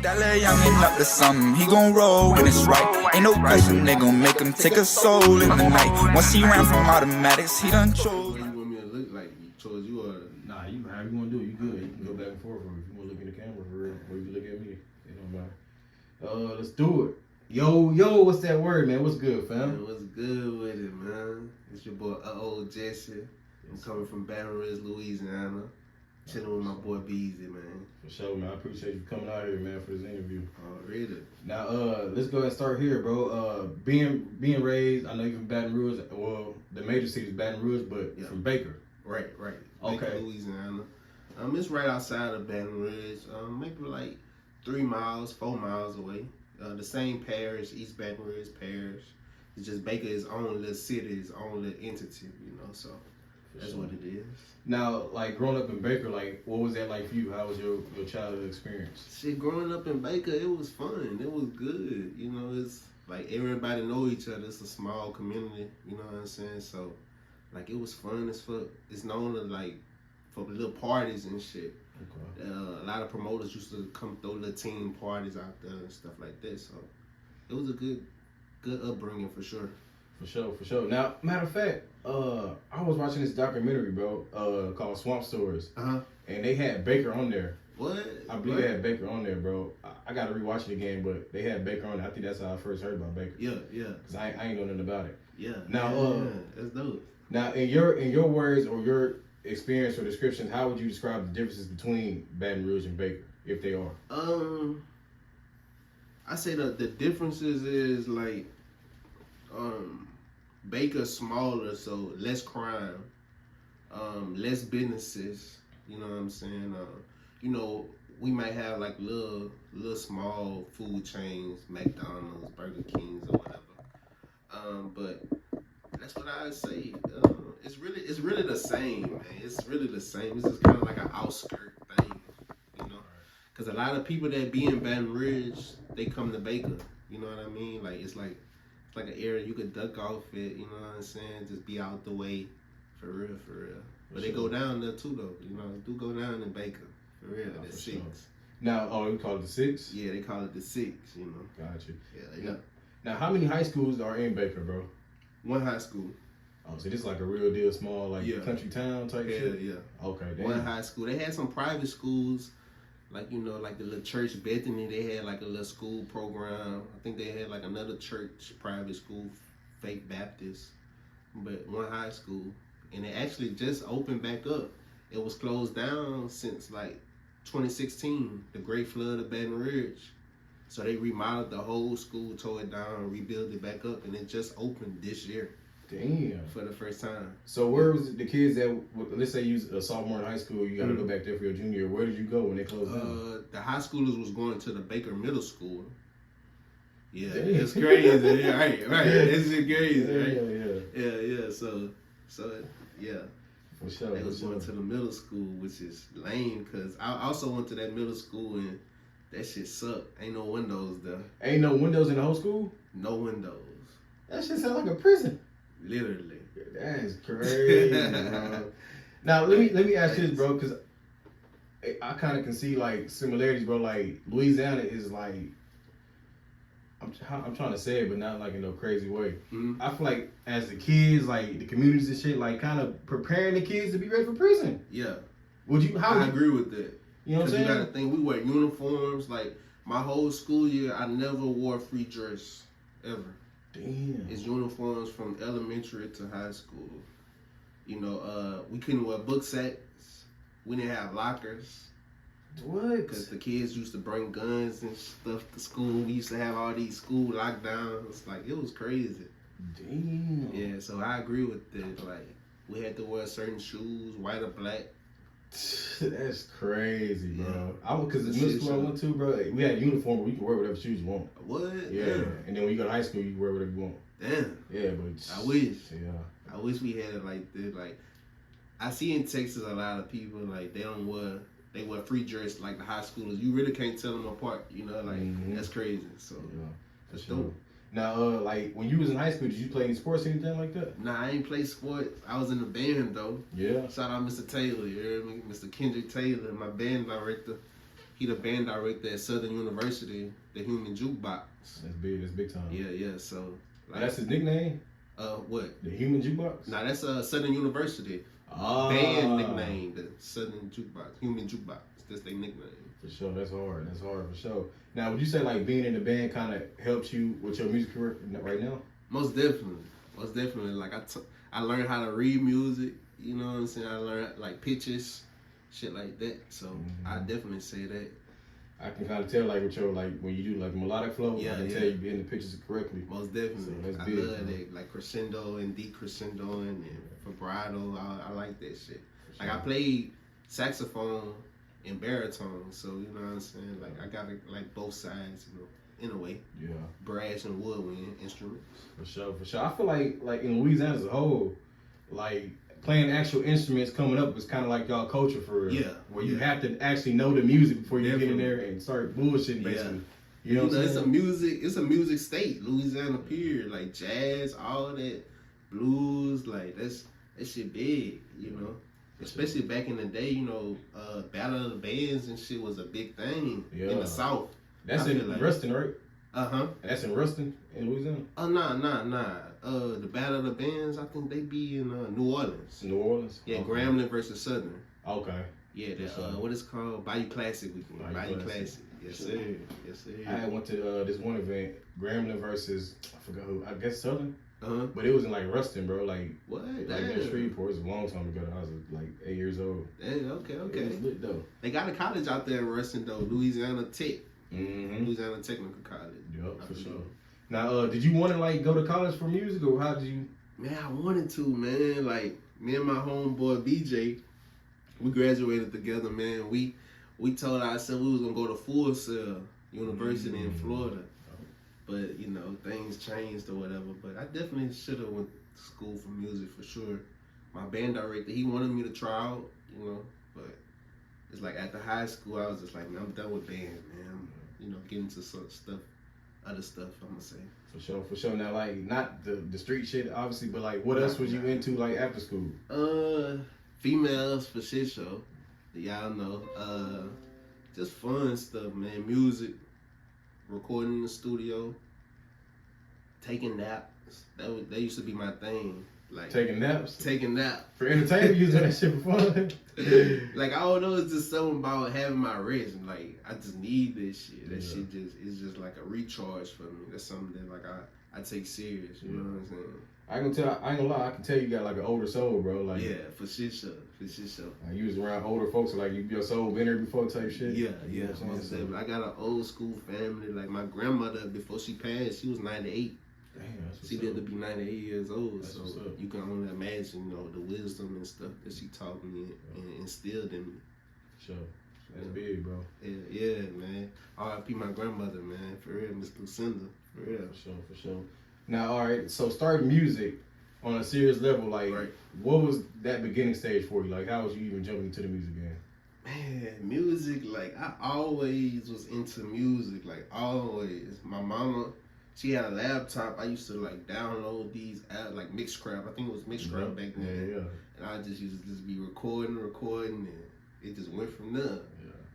That little youngin' up to something, he gon' roll when it's right. Ain't no question they gon' make him take a soul in the night. Once he ran from automatics, he done chose. What do you want me to look like towards you or? Nah, you however you want to do it, you good. You can go back and forth. Or if you want to look in the camera for real, or you can look at me. It don't matter. Let's do it. Yo, what's that word, man? What's good, fam? Man, what's good with it, man? It's your boy, old Jesse. I'm coming from Baton Rouge, Louisiana. Chilling with my boy Beezy, man. For sure, man. I appreciate you coming out here, man, for this interview. Already. Now, let's go ahead and start here, bro. Being raised, I know you're from Baton Rouge. Well, the major city is Baton Rouge, but from Baker. Right. Okay. Baker, Louisiana. It's right outside of Baton Rouge. Maybe like 3 miles, 4 miles away. The same parish, East Baton Rouge Parish. It's just Baker is own little city, his own little entity, you know, so that's what it is. Now, like, growing up in Baker, like, what was that like for you? How was your childhood experience? Shit, growing up in Baker, it was fun. It was good. You know, it's like everybody know each other. It's a small community, you know what I'm saying? So, like, it was fun as fuck. It's known to, like, for little parties and shit. Okay. A lot of promoters used to come throw little team parties out there and stuff like that. So, it was a good upbringing for sure. For sure. Now, matter of fact, I was watching this documentary, bro, called Swamp Stories. And they had Baker on there. What? I believe they had Baker on there, bro. I got to rewatch it again, but they had Baker on there. I think that's how I first heard about Baker. Yeah. Because I ain't know nothing about it. Yeah. Now, that's dope. Now, in your words or your experience or descriptions, how would you describe the differences between Baton Rouge and Baker, if they are? I say the differences is like, Baker's smaller, so less crime, less businesses. You know what I'm saying? You know, we might have like little small food chains, McDonald's, Burger Kings, or whatever. But that's what I say. It's really the same, man. It's really the same. It's just kind of like an outskirt thing, you know. Cause a lot of people that be in Baton Rouge, they come to Baker. You know what I mean? Like it's like an area you could duck off it. You know what I'm saying? Just be out the way, for real. But they go down there too, though. You know, do go down in Baker, for real. The 6. Sure. Now, we call it the 6? Yeah, they call it the 6. You know. Gotcha. Yeah. Now, how many high schools are in Baker, bro? 1 high school. Oh, so this is like a real deal, small, like country town type shit? Yeah. Okay, damn. 1 high school. They had some private schools, like, you know, like the little church Bethany, they had like a little school program. I think they had like another church, private school, Faith Baptist, but 1 high school. And it actually just opened back up. It was closed down since like 2016, the Great Flood of Baton Rouge. So they remodeled the whole school, tore it down, rebuilt it back up, and it just opened this year. Damn. For the first time. So where was the kids that, let's say you was a sophomore in high school, you got to go back there for your junior year. Where did you go when they closed down? The high schoolers was going to the Baker Middle School. Yeah, Damn. it's crazy. Right. It's crazy, right? Yeah. So, yeah. For sure. They was going to the middle school, which is lame, because I also went to that middle school, and that shit sucked. Ain't no windows there. Ain't no windows in the whole school? No windows. That shit sound like a prison. Literally. That's crazy, bro. Now, let me ask you this, bro, because I kind of can see, like, similarities, bro. Like, Louisiana is, like, I'm trying to say it, but not, like, in no crazy way. I feel like, as the kids, like, the communities and shit, like, kind of preparing the kids to be ready for prison. Yeah. I agree with that. You know what I'm saying? You got to think, we wear uniforms. Like, my whole school year, I never wore free dress, ever. Damn. It's uniforms from elementary to high school. You know, we couldn't wear book sacks. We didn't have lockers. What? Because the kids used to bring guns and stuff to school. We used to have all these school lockdowns. Like, it was crazy. Damn. Yeah, so I agree with that. Like, we had to wear certain shoes, white or black. That's crazy, bro. Because the middle school I went to, bro, we had a uniform where you can wear whatever shoes you want. What? Yeah. And then when you go to high school, you can wear whatever you want. Damn. Yeah, but I wish. Yeah. I wish we had it like this. Like, I see in Texas a lot of people, like, they wear free dress like the high schoolers. You really can't tell them apart, you know, like, that's crazy. So, that's dope. Now, like, when you was in high school, did you play any sports or anything like that? Nah, I ain't play sports. I was in the band, though. Yeah. Shout out Mr. Taylor, you heard me? Mr. Kendrick Taylor, my band director. he the band director at Southern University, the Human Jukebox. That's big. That's big time. Yeah. So That's his nickname. What? The Human Jukebox. Nah, that's Southern University. Band nickname, the Southern Jukebox, Human Jukebox. That's their nickname. For sure, that's hard. That's hard for sure. Now, would you say like being in the band kind of helps you with your music career right now? Most definitely. Like I learned how to read music. You know what I'm saying? I learned like pitches, shit like that. So I definitely say that. I can kind of tell like with your like when you do like melodic flow. I can tell you be in the pictures correctly. Most definitely. So that's I big, love that, like crescendo and decrescendo and vibrato. I like that shit. Like I played saxophone and baritone, so you know what I'm saying. Like I got like both sides, you know, in a way. Yeah. Brass and woodwind instruments. For sure. I feel like in Louisiana as a whole, like playing actual instruments coming up is kind of like y'all culture for real. Yeah. Where you have to actually know the music before you get in there and start bullshitting basically. Yeah. You know what I'm saying? It's a music state, Louisiana period. Like jazz, all that, blues, like that shit big, you know. Especially back in the day, you know, Battle of the Bands and shit was a big thing in the South. That's in Ruston, right? Uh-huh. That's in Ruston, in Louisiana? Nah. The Battle of the Bands, I think they be in New Orleans. New Orleans? Yeah, okay. Grambling versus Southern. Okay. Yeah, what is called Bayou Classic weekend. Bayou Classic. Yes, sir. I went to this one event, Grambling versus, I forgot who, I guess Southern? Uh-huh. But it was in like Ruston, bro. Like, what? Like in Shreveport. It was a long time ago. I was like 8 years old. Hey, okay. It was lit though. They got a college out there in Ruston though, Louisiana Tech. Mm-hmm. Louisiana Technical College. Yep, for sure. Now, did you want to like go to college for music, or how did you? Man, I wanted to, man. Like me and my homeboy BJ, we graduated together, man. We told ourselves we was gonna go to Full Sail University in Florida. But, you know, things changed or whatever. But I definitely should have went to school for music for sure. My band director, he wanted me to try out, you know. But it's like after high school, I was just like, man, I'm done with band, man. I'm, you know, getting into some stuff, other stuff, I'm going to say. For sure. Now, like, not the street shit, obviously, but, like, what else was you into, like, after school? Females for shit show. Y'all know. Just fun stuff, man. Music. Recording in the studio, taking naps. That used to be my thing. Like taking naps for entertainment. You doing that shit for fun? Like I don't know. It's just something about having my rest. Like I just need this shit. That shit is just like a recharge for me. That's something that like I take serious. You know what I'm saying? I ain't gonna lie. I can tell you got like an older soul, bro. Like for shit show. Like, you was around older folks, like your soul been there before type shit. Yeah. I got an old school family. Like my grandmother, before she passed, she was 98. Damn, she lived to be 98 years old. That's so you can only imagine, you know, the wisdom and stuff that she taught me and instilled in me. Sure. That's big, bro. Yeah, man. R.I.P. my grandmother, man. For real, Miss Lucinda. For real. For sure. Now, all right. So, starting music on a serious level, like, what was that beginning stage for you? Like, how was you even jumping into the music game? Man, music, like, I always was into music. Like, always. My mama, she had a laptop. I used to, like, download these apps, like Mixcraft. I think it was Mixcraft back then. Yeah. And I just used to just be recording, and it just went from there.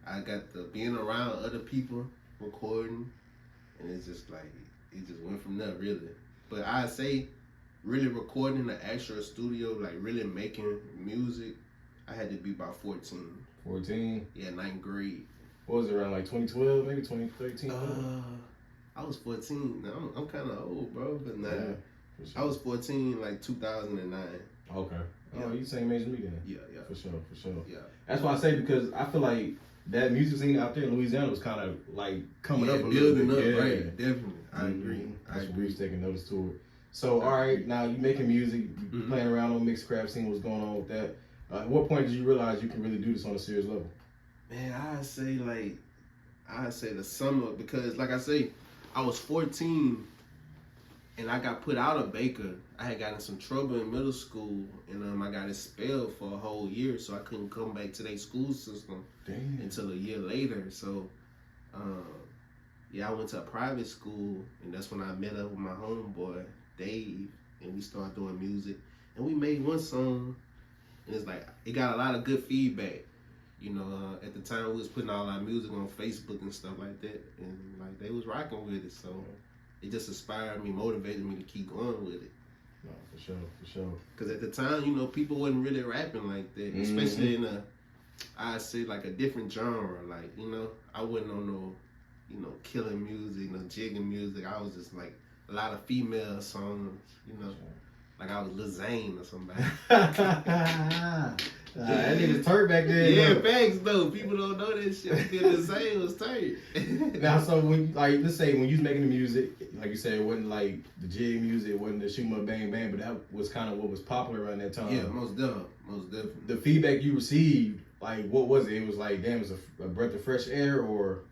I got to being around other people recording, and it's just like, it just went from there, really. But I say, really recording in the actual studio, like really making music, I had to be about 14. 14? Yeah, 9th grade. What was it, around like 2012, maybe 2013? I was 14. Now, I'm kind of old, bro, but nah. Yeah, sure. I was 14, like 2009. Okay. Oh, you same age as me then? Yeah. For sure. Yeah. That's why I say, because I feel like that music scene out there in Louisiana was kind of like coming up a little bit. Building up, right. Definitely. I agree. We was taking notice to it. So, all right, now you making music, you playing around on Mixcraft, seeing what's going on with that. At what point did you realize you can really do this on a serious level? Man, I'd say the summer, because like I say, I was 14 and I got put out of Baker. I had gotten some trouble in middle school, and I got expelled for a whole year, so I couldn't come back to their school system until a year later. So, I went to a private school, and that's when I met up with my homeboy, Dave, and we started doing music. And we made one song, and it's like, it got a lot of good feedback. You know, at the time we was putting all our music on Facebook and stuff like that, and like they was rocking with it. So it just inspired me, motivated me to keep going with it. No, for sure. Because at the time, you know, people wasn't really rapping like that, especially in I'd say like a different genre. Like, you know, I wasn't on no, you know, killing music, no jigging music. I was just like a lot of female songs, you know, like I was Lil Zane or somebody. That nigga's turd back then. Yeah, facts though. People don't know that shit. Lil Zane was turd. Now, so when, like, let's say when you was making the music, like you said, it wasn't like the jig music, it wasn't the shoot 'em up bang bang, but that was kind of what was popular around that time. Yeah, most definitely. The feedback you received, like, what was it? It was like, damn, it was a breath of fresh air, or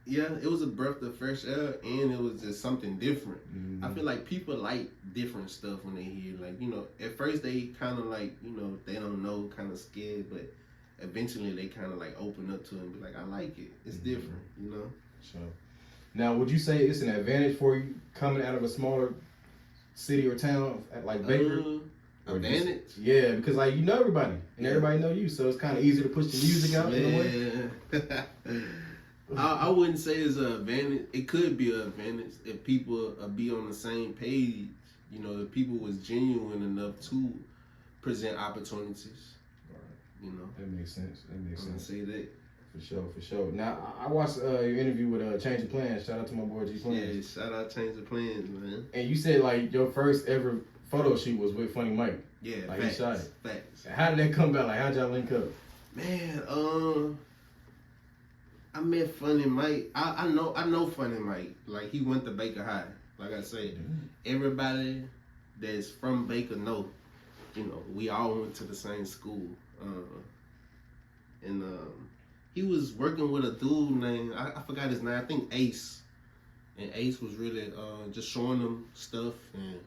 Yeah, it was a breath of fresh air, and it was just something different. Mm-hmm. I feel like people like different stuff when they hear, like, you know, at first they kind of like, you know, they don't know, kind of scared, but eventually they kind of like open up to it and be like, I like it. It's different, you know? So, now, would you say it's an advantage for you coming out of a smaller city or town like Baker? Advantage? Yeah, because like you know everybody and everybody know you, so it's kind of easy to push the music out in a way. I wouldn't say it's an advantage. It could be an advantage if people be on the same page. You know, if people was genuine enough to present opportunities. Right. You know, that makes sense. I say that. For sure. Now, I watched your interview with Change of Plans. Shout out to my boy G Plans. Yeah, shout out Change of Plans, man. And you said like your first ever photo shoot was with Funny Mike. Yeah, like facts, he shot it. Facts. How did that come about? Like, how'd y'all link up? Man, I met Funny Mike. I know Funny Mike. Like, he went to Baker High. Like I said, everybody that's from Baker know. You know, we all went to the same school. And he was working with a dude named, I forgot his name, I think Ace. And Ace was really just showing him stuff. And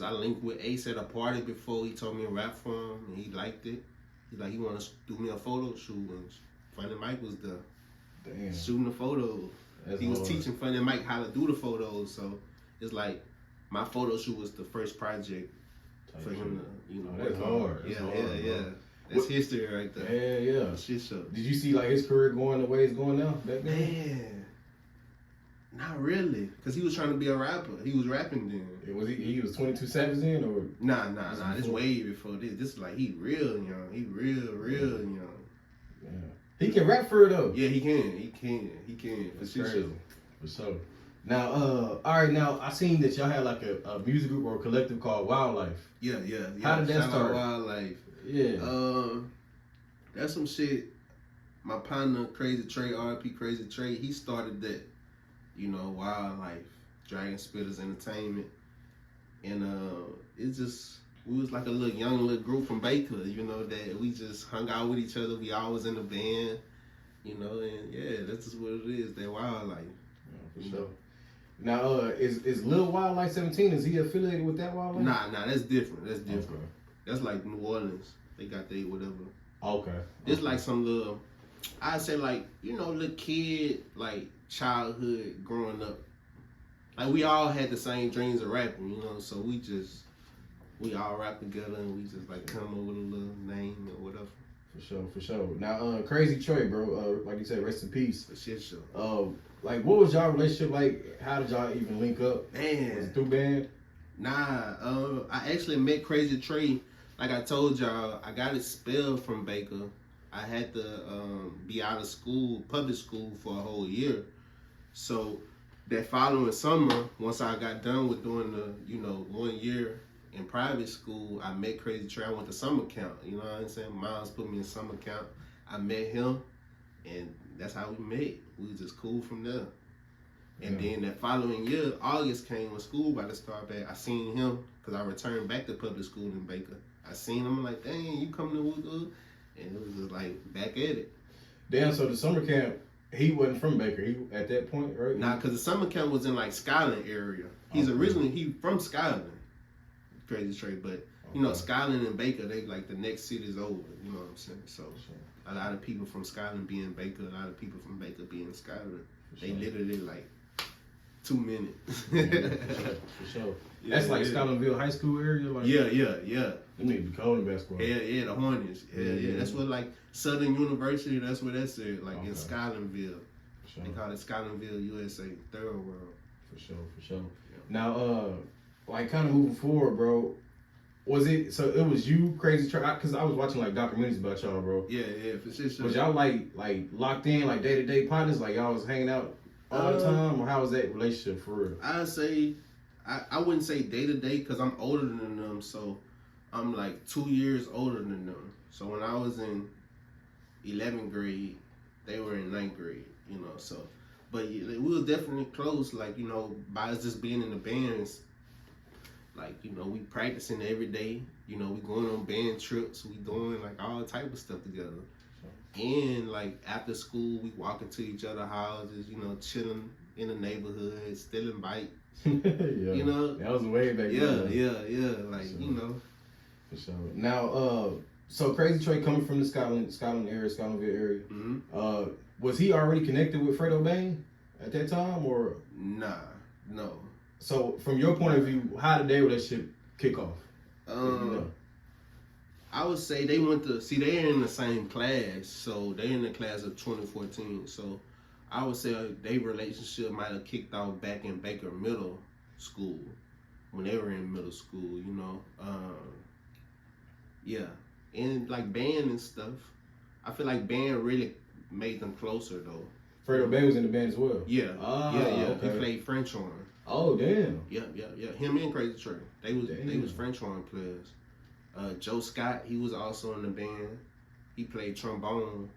I linked with Ace at a party before. He told me to rap for him, and he liked it. He wanted to do me a photo shoot. And Funny Mike was the shooting the photos. He was teaching Funny Mike how to do the photos. So it's like my photo shoot was the first project for him to, you know. That's hard. Yeah. That's history right there. Yeah. Shit show. Did you see like his career going the way it's going now back then? Man, not really, cause he was trying to be a rapper. He was rapping then. Was he was 22 Savage then, or Nah. This way before this. This is like he real young. He real young. Yeah. He can rap for it though. Yeah, he can. That's crazy. For sure. Now, all right. Now I seen that y'all had like a music group or a collective called Wildlife. Yeah. How did that Shout start? out Wildlife. Yeah. That's some shit. My partner Crazy Trey, RP Crazy Trey, he started that. You know, Wildlife, Dragon Spitters Entertainment, and it's just we was like a young group from Baker. You know, that we just hung out with each other. We always in the band. You know, and yeah, that's just what it is. That Wildlife. Yeah, for sure. Now, is Lil Wildlife 17? Is he affiliated with that Wildlife? Nah, that's different. Okay. That's like New Orleans. They got their whatever. Okay. It's like some little, I'd say like, you know, little kid, like childhood growing up. Like we all had the same dreams of rapping, you know, so we all rap together and we just like come up with a little name or whatever. For sure. Now, Crazy Trey, bro, like you said, rest in peace. For shit show. Like, what was y'all relationship like? How did y'all even link up? Man. Was it through band? Nah, I actually met Crazy Trey. Like I told y'all, I got expelled from Baker. I had to be out of school, public school, for a whole year. So that following summer, once I got done with doing the, 1 year in private school, I met Crazy Trey. I went to summer camp. You know what I'm saying? Miles put me in summer camp. I met him, and that's how we met. We was just cool from there. And then that following year, August came when school about to start back. I seen him because I returned back to public school in Baker. I seen him, I'm like, dang, you coming to Woodwood? And it was just like back at it. Damn, so the summer camp, he wasn't from Baker. He at that point, right? Nah, because the summer camp was in like Skyland area. He's originally from Skyland, Crazy Trey, but Skyland and Baker, they like the next city's over. You know what I'm saying? So a lot of people from Skyland be in Baker, a lot of people from Baker be in Skyland. They literally like 2 minutes. For sure. Yeah, That's like yeah. Scotlandville High School area? Like, Yeah. Them niggas be cold in basketball. Yeah, the Hornets. Yeah. That's what, like, Southern University, that's what that's at, like, in Scotlandville. For sure. They call it Scotlandville, USA, third world. For sure. Yeah. Now, like, kind of moving forward, bro, it was you, Crazy Trey? Because I was watching, like, documentaries about y'all, bro. Yeah, for sure. Was y'all, like locked in, like, day-to-day partners? Like, y'all was hanging out all the time? Or how was that relationship for real? I'd say, I wouldn't say day-to-day because I'm older than them, so I'm, like, 2 years older than them. So when I was in 11th grade, they were in 9th grade, you know, so. But we was definitely close, like, you know, by us just being in the bands. Like, you know, we practicing every day. You know, we going on band trips. We doing, like, all type of stuff together. And, like, after school, we walking to each other's houses, you know, chilling in the neighborhood, stealing bikes. You know? That was way back then. Yeah. Like, you know. For sure. Now, so Crazy Trey coming from the Scotlandville area. Mm-hmm. Was he already connected with Fredo Bang at that time, or? Nah, no. So, from your point of view, how did their relationship kick off? I would say they they're in the same class, so they're in the class of 2014. So, I would say their relationship might have kicked off back in Baker Middle School, when they were in middle school, you know. Yeah. And, like, band and stuff. I feel like band really made them closer, though. Fredo Bang was in the band as well? Yeah. Yeah. Okay. He played French horn. Oh, damn. Yeah. Him and Crazy Trey. They was French horn players. Joe Scott, he was also in the band. He played trombone.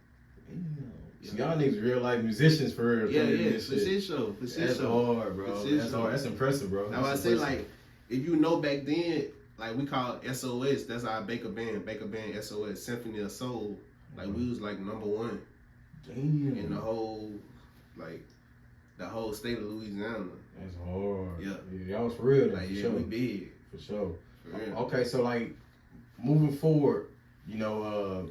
Damn. Yeah. So y'all niggas real life musicians for real. Yeah, for sure. That's hard, bro. That's hard. That's impressive, bro. Now I say, like, if you know back then, like, we call it SOS. That's our Baker Band SOS, Symphony of Soul. Like, we was like #1. Damn. In the whole state of Louisiana. That's hard. Yeah. Y'all was for real. Like, for yeah, sure. we big. For sure. For real. Okay, so, like, moving forward, you know,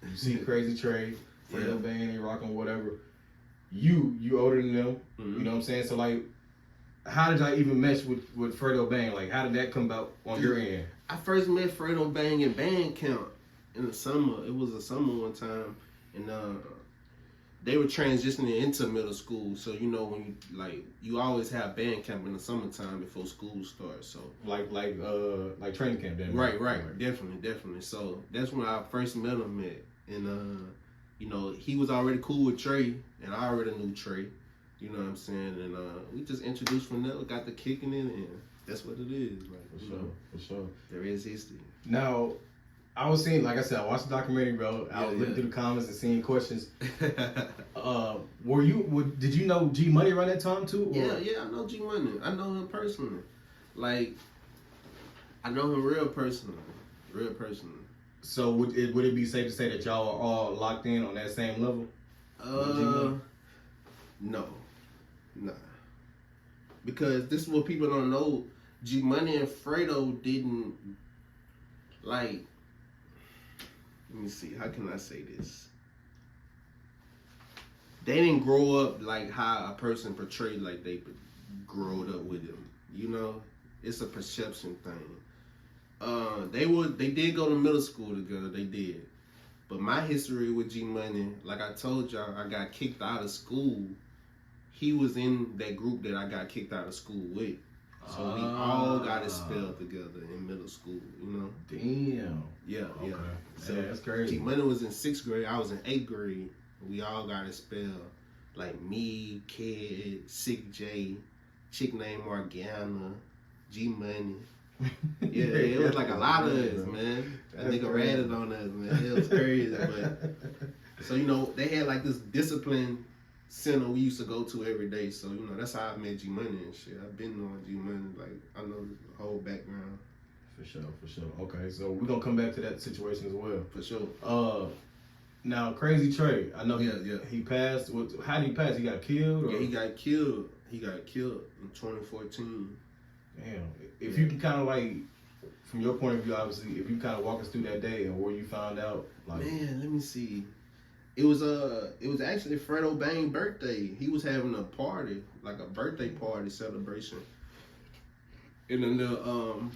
you see Crazy Trey, Fredo Bang, they rocking whatever. You older than them. Mm-hmm. You know what I'm saying? So, like, how did y'all even mesh with Fredo Bang? Like, how did that come about on your end? I first met Fredo Bang in band camp in the summer. It was a summer one time, and they were transitioning into middle school. So, you know, when you always have band camp in the summertime before school starts. So like training camp then. Right. Definitely. So that's when I first met him and you know, he was already cool with Trey, and I already knew Trey. You know what I'm saying? And we just introduced from there, got the kicking in, and that's what it is. Like, For sure. There is history. Now, I was seeing, like I said, I watched the documentary, bro. I was looking through the comments and seeing questions. Did you know G Money around that time too? Or? Yeah, I know G Money. I know him personally. Like, I know him real personally. So would it be safe to say that y'all are all locked in on that same level? No. Nah. Because this is what people don't know. G Money and Fredo didn't, like, let me see, how can I say this? They didn't grow up like how a person portrayed like they growed up with him. You know? It's a perception thing. They did go to middle school together, they did. But my history with G Money, like I told y'all, I got kicked out of school. He was in that group that I got kicked out of school with. So we all got expelled together in middle school, you know? Damn. Yeah. So that's crazy. G Money was in 6th grade, I was in 8th grade. We all got expelled. Like me, Kid, Sick J, chick named Morgana, G Money. Yeah, it was like a lot of us, man. That nigga ratted on us, man. It was crazy. But so, you know, they had like this discipline center we used to go to every day. So, you know, that's how I met G Money and shit. I've been knowing G Money, like, I know the whole background. For sure. Okay, so we're gonna come back to that situation as well. For sure. Now Crazy Trey, I know Yeah. he passed. How did he pass? He got killed? Or? Yeah, he got killed. He got killed in 2014. Damn. If you can kind of like, from your point of view, obviously, if you kind of walk us through that day and where you found out, like, man, let me see. It was actually Fredo Bang's birthday. He was having a party, like a birthday party celebration, in a little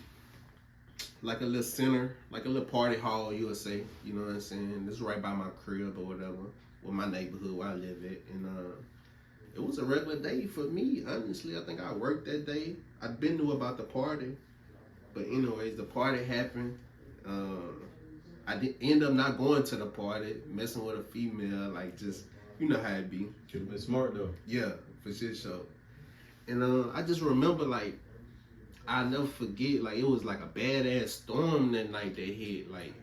like a little center, like a little party hall, you would say. You know what I'm saying? This is right by my crib or whatever, or my neighborhood where I live at, and it was a regular day for me. Honestly, I think I worked that day. I'd been knew about the party, but anyways, the party happened. I did end up not going to the party, messing with a female, like just, you know how it be. Could have been smart though. Yeah, for sure. And I just remember, like, I'll never forget, like, it was like a badass storm that night that hit. Like,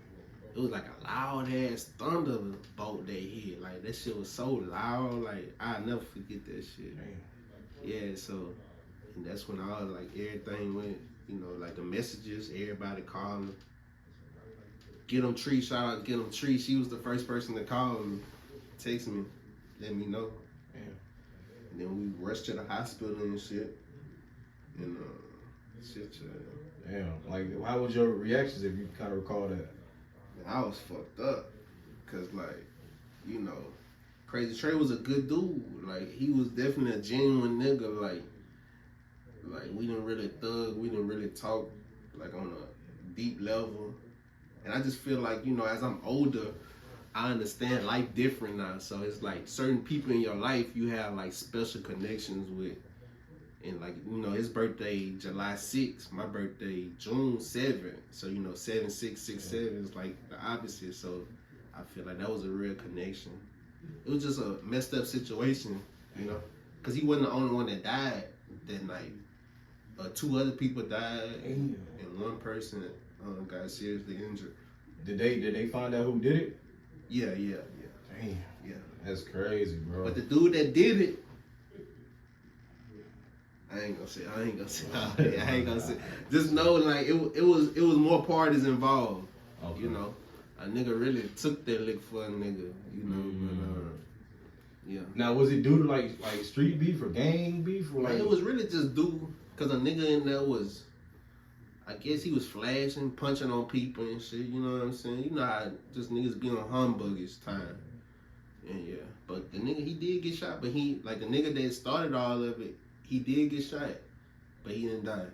it was like a loud ass thunderbolt that hit. Like, that shit was so loud. Like, I'll never forget that shit. Damn. Yeah, so, and that's when all, like, everything went, you know, like the messages, everybody calling. Get 'em Tree, shout out Get 'em Tree. She was the first person to call me, text me, let me know. Damn. And then we rushed to the hospital and shit. And shit, Damn. Like, how was your reactions if you kind of recall that? I was fucked up. Cause like, you know, Crazy Trey was a good dude. Like, he was definitely a genuine nigga. Like we didn't really thug, we didn't really talk like on a deep level. And I just feel like, you know, as I'm older, I understand life different now. So it's like certain people in your life you have like special connections with. And like, you know, his birthday July 6th, my birthday June 7th. So, you know, 7-6-6-7 is like the opposite. So I feel like that was a real connection. It was just a messed up situation, you know, because he wasn't the only one that died that night. 2 other people died, and 1 person got seriously injured. Did they find out who did it? Yeah. Damn. Yeah. That's crazy, bro. But the dude that did it, I ain't gonna say. Just know, like, it was more parties involved. Okay. You know, a nigga really took that lick for a nigga. You know, but yeah. Now, was it due to like street beef or gang beef or like? It was really just due because a nigga in there was, I guess he was flashing, punching on people and shit. You know what I'm saying? You know how just niggas be on humbuggers time. And yeah, but the nigga, he did get shot, but he, like, the nigga that started all of it, he did get shot, but he didn't die.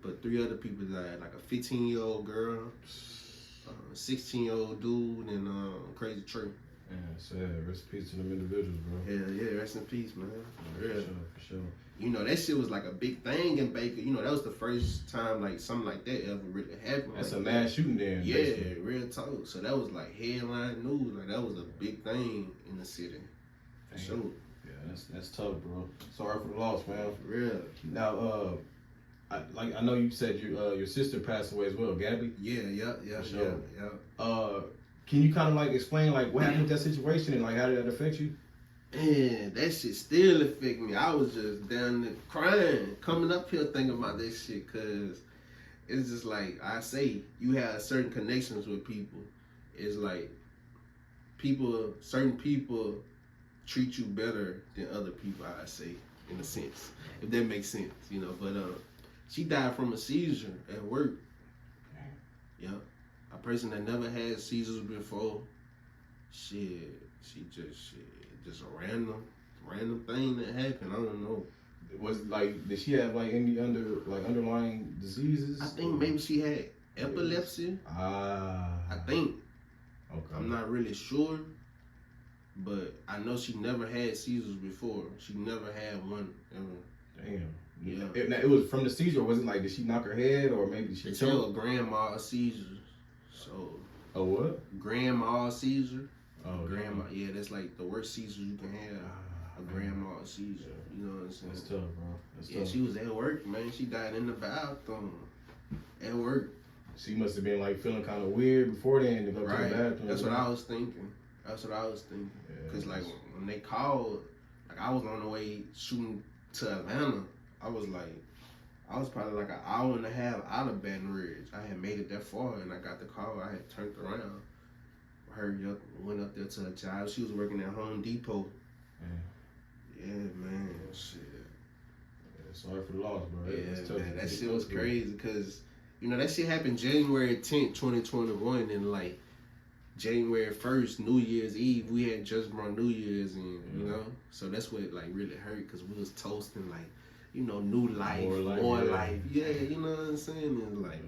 But 3 other people died, like a 15-year-old girl, a 16-year-old dude, and Crazy Trey. Yeah, sad. Rest in peace to them individuals, bro. Yeah, rest in peace, man. For sure. You know, that shit was like a big thing in Baker. You know, that was the first time like something like that ever really happened. That's like a mass shooting then. Yeah, basically. real talk. So that was like headline news. Like, that was a big thing in the city. For sure. Yeah, that's tough, bro. Sorry for the loss, man. For real. Now, I know you said your sister passed away as well, Gabby. Yeah. For sure. Yeah. Can you kind of like explain like what happened with that situation and like how did that affect you? Man, that shit still affect me. I was just down there crying, coming up here thinking about this shit, cause it's just like I say, you have certain connections with people. It's like certain people treat you better than other people, I say, in a sense, if that makes sense, you know. But she died from a seizure at work. Yeah, a person that never had seizures before. She just a random thing that happened. I don't know. Was like, did she have like any underlying diseases? I think maybe she had epilepsy. I think. Okay. I'm not really sure, but I know she never had seizures before. She never had one ever. Damn. Yeah. It was from the seizure. Or was it like, did she knock her head or maybe she It's choked? a grandma seizure. So. A what? Grandma seizure. Oh, grandma. Yeah, that's like the worst seizure you can have. A grandma seizure. You know what I'm saying? That's tough, bro. That's tough. She was at work, man. She died in the bathroom. At work. She must have been like feeling kind of weird before then to go to the bathroom. That's what I was thinking. Yeah, Cause like when they called, like I was on the way shooting to Atlanta. I was probably like an hour and a half out of Baton Rouge. I had made it that far and I got the call. I had turned around. Hurried up, went up there to her job. She was working at Home Depot. Yeah, man, shit. Yeah, sorry for the loss, bro. Yeah, man, that shit was crazy because, you know, that shit happened January 10th, 2021, and like January 1st, New Year's Eve, we had just brought New Year's in, you know? So that's what like really hurt because we was toasting like, you know, new life, more life. Yeah, you know what I'm saying? And like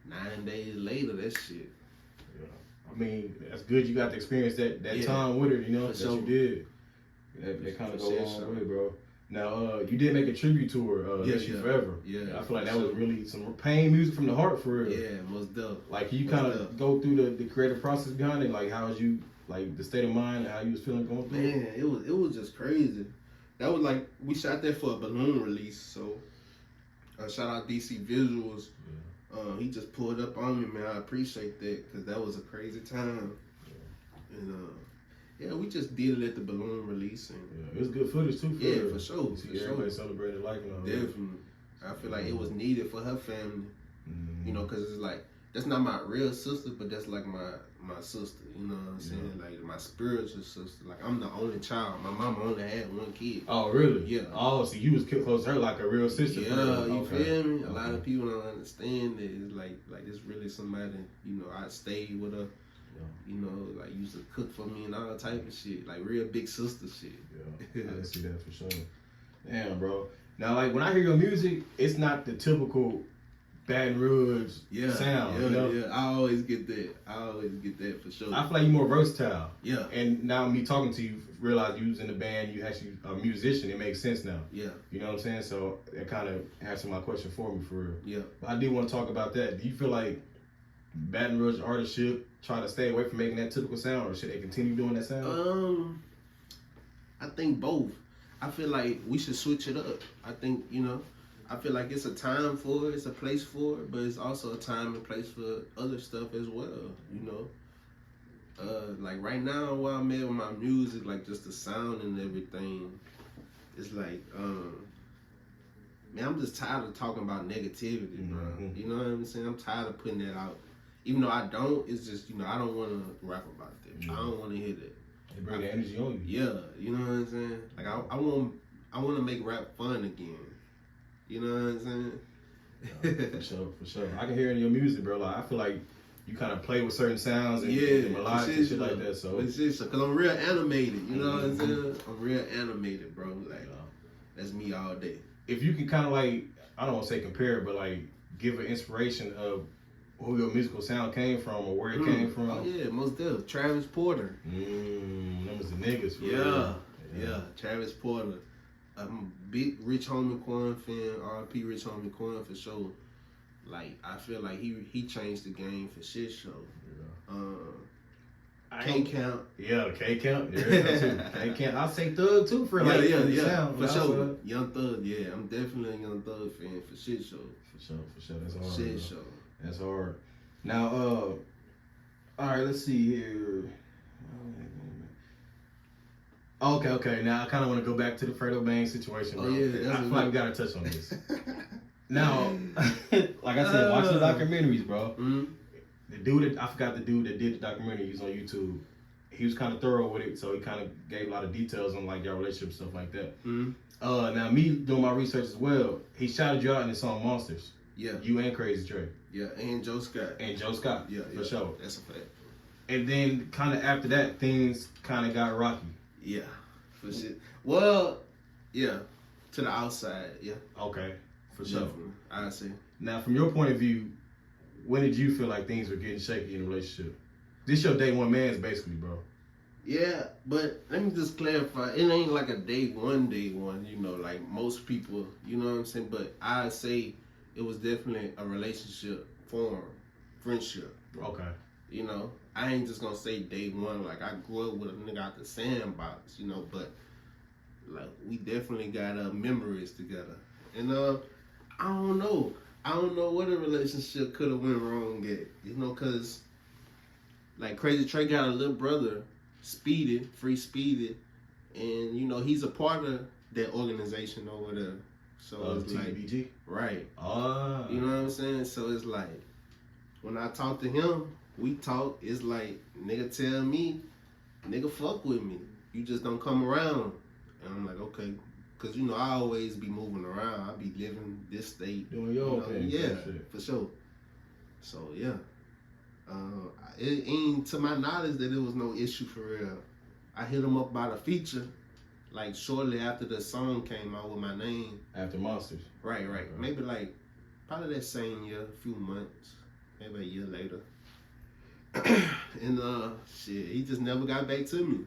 9 days later, that shit. Yeah. I mean, that's good you got to experience that time with her, you know, that you did. That kind of go a long way, bro. Now, you did make a tribute to her, Miss You Forever. Yeah. I feel like that was really some pain music from the heart for real. Yeah, most dope. Like, you kind of go through the creative process behind it? Like, how was you, like, the state of mind, how you was feeling going through it? Man, it was just crazy. That was like, we shot that for a balloon release, so shout out DC Visuals. Yeah. He just pulled up on me, man. I appreciate that, because that was a crazy time. Yeah. And, yeah, we just did it at the balloon release. And it was good footage, too. For sure. Everybody celebrated liking her. Definitely. I feel like it was needed for her family. You know, because it's like, that's not my real sister, but that's like my sister. You know what I'm saying? Like, my spiritual sister. Like, I'm the only child. My mama only had one kid. Oh, really? Yeah. Oh, so you was close to her like a real sister. Yeah, you feel me? A lot of people don't understand that. It's like it's really somebody, you know, I stayed with her. You know, like used to cook for me and all type of shit, like real big sister shit. Yeah, I can see that for sure. Damn, bro. Now, like when I hear your music, it's not the typical Baton Rouge sound. Yeah, you know? Yeah. I always get that for sure. I feel like you're more versatile. Yeah. And now me talking to you, realize you was in the band, you actually a musician. It makes sense now. Yeah. You know what I'm saying? So that kind of answered my question for me for real. Yeah. But I do want to talk about that. Do you feel like Baton Rouge artists should try to stay away from making that typical sound, or should they continue doing that sound? I think both. I feel like we should switch it up. I think, you know, I feel like it's a time for it, it's a place for it, but it's also a time and place for other stuff as well, you know. Like right now where I'm at with my music, like just the sound and everything, it's like, man, I'm just tired of talking about negativity, bro. You know what I'm saying? I'm tired of putting that out. Even though I don't, it's just, you know, I don't want to rap about that. I don't want to hear that. They bring the energy on you. Yeah, you know what I'm saying? Like, I want to make rap fun again. You know what I'm saying? For sure. I can hear it in your music, bro. Like, I feel like you kind of play with certain sounds and melodic and shit like that. So it's just because I'm real animated. You know what I'm saying? I'm real animated, bro. Like, that's me all day. If you can kind of like, I don't want to say compare, but like give an inspiration of who your musical sound came from or where it came from. Oh yeah, most definitely. Travis Porter. Them was the niggas. Yeah. Travis Porter. I'm a big Rich Homie Quan fan. R.I.P. Rich Homie Quan for sure. Like, I feel like he changed the game for shit show. K-Count. Yeah, K-Count. Yeah, K-Count. I'll say Thug too for like sound. For sure. Young Thug, yeah. I'm definitely a Young Thug fan for shit show. For sure. That's hard. Shit show. That's hard. Now, all right, let's see here. Okay. Now, I kind of want to go back to the Fredo Bang situation, bro. I feel like we got to touch on this. Now, like I said, watch the documentaries, bro. Mm-hmm. The dude, I forgot the dude that did the documentary. He was on YouTube. He was kind of thorough with it, so he kind of gave a lot of details on like your relationship and stuff like that. Mm-hmm. Now, me doing my research as well, he shouted you out in the song Monsters. Yeah. You and Crazy Trey. Yeah, and Joe Scott. Yeah, for sure. That's a fact. And then kind of after that, things kind of got rocky. Yeah, for sure. Well, yeah, to the outside, yeah. Okay, for sure. I see. Now, from your point of view, when did you feel like things were getting shaky in the relationship? This your day one man's basically, bro. Yeah, but let me just clarify. It ain't like a day one, you know, like most people, you know what I'm saying? But I say it was definitely a relationship form, friendship. Okay. You know, I ain't just gonna say day one. Like, I grew up with a nigga out the sandbox, you know, but like, we definitely got memories together. And I don't know what a relationship could have went wrong at, you know, cause like Crazy Trey got a little brother, Free Speedy, and you know, he's a part of that organization over there. So it's like, TBG? Right. Ah. You know what I'm saying? So it's like, when I talk to him, we talk, it's like, nigga tell me, nigga fuck with me. You just don't come around. And I'm like, okay. Because, you know, I always be moving around. I be living this state. Doing your own thing. Yeah, for sure. So, yeah. It ain't to my knowledge that it was no issue for real. I hit him up about a feature, like shortly after the song came out with my name. After Monsters. Right. Maybe like probably that same year, a few months, maybe a year later. And shit, he just never got back to me.